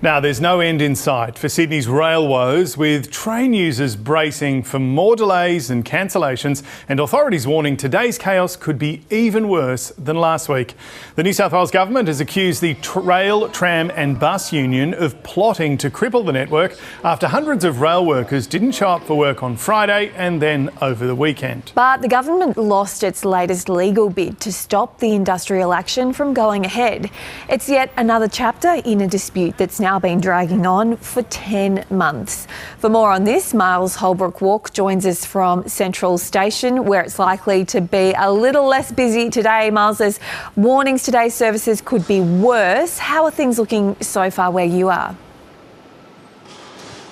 Now, there's no end in sight for Sydney's rail woes, with train users bracing for more delays and cancellations, and authorities warning today's chaos could be even worse than last week. The New South Wales government has accused the Rail, Tram and Bus Union of plotting to cripple the network after hundreds of rail workers didn't show up for work on Friday and then over the weekend. But the government lost its latest legal bid to stop the industrial action from going ahead. It's yet another chapter in a dispute that's now been dragging on for 10 months. For more on this, Miles Holbrook-Walk joins us from Central Station, where it's likely to be a little less busy today. Miles, there's warnings today's services could be worse. How are things looking so far where you are?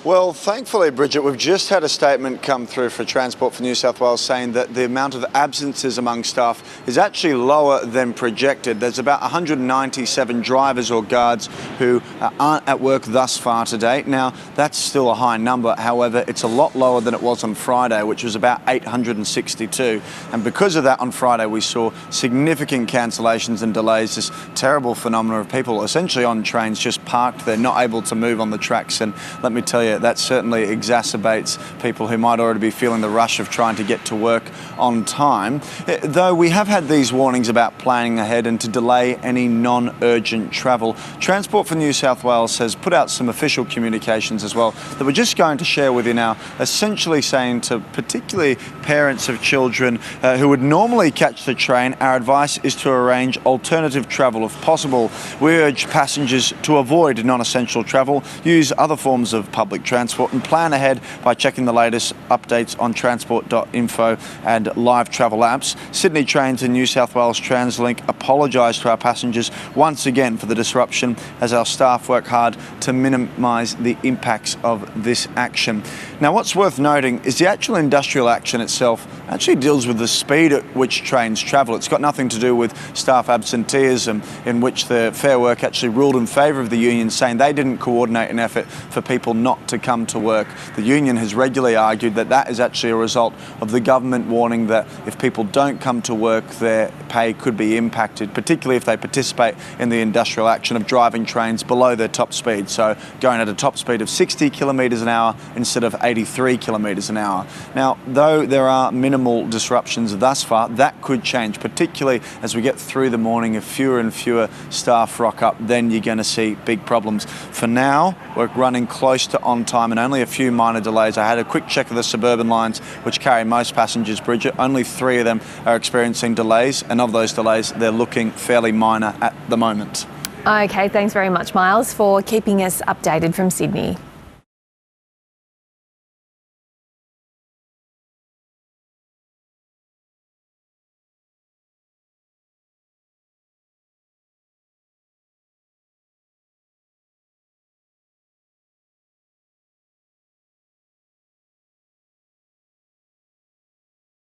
Well, thankfully, Bridget, we've just had a statement come through for Transport for New South Wales saying that the amount of absences among staff is actually lower than projected. There's about 197 drivers or guards who aren't at work thus far today. Now, that's still a high number. However, it's a lot lower than it was on Friday, which was about 862. And because of that, on Friday, we saw significant cancellations and delays, this terrible phenomenon of people essentially on trains just parked there, not able to move on the tracks. And let me tell you, that certainly exacerbates people who might already be feeling the rush of trying to get to work on time. Though we have had these warnings about planning ahead and to delay any non-urgent travel, Transport for New South Wales has put out some official communications as well that we're just going to share with you now, essentially saying to particularly parents of children who would normally catch the train, our advice is to arrange alternative travel if possible. We urge passengers to avoid non-essential travel, use other forms of public transport and plan ahead by checking the latest updates on transport.info and live travel apps. Sydney Trains and New South Wales TransLink apologise to our passengers once again for the disruption as our staff work hard to minimise the impacts of this action. Now, what's worth noting is the actual industrial action itself actually deals with the speed at which trains travel. It's got nothing to do with staff absenteeism, in which the Fair Work actually ruled in favour of the union, saying they didn't coordinate an effort for people not to come to work. The union has regularly argued that that is actually a result of the government warning that if people don't come to work, their pay could be impacted, particularly if they participate in the industrial action of driving trains below their top speed. So going at a top speed of 60 kilometres an hour instead of 83 kilometres an hour. Now, though there are minimal disruptions thus far, that could change, particularly as we get through the morning. If fewer and fewer staff rock up, then you're going to see big problems. For now, we're running close to on time and only a few minor delays. I had a quick check of the suburban lines, which carry most passengers, Bridget. Only 3 of them are experiencing delays, and of those delays, they're looking fairly minor at the moment. Okay, thanks very much, Miles, for keeping us updated from Sydney.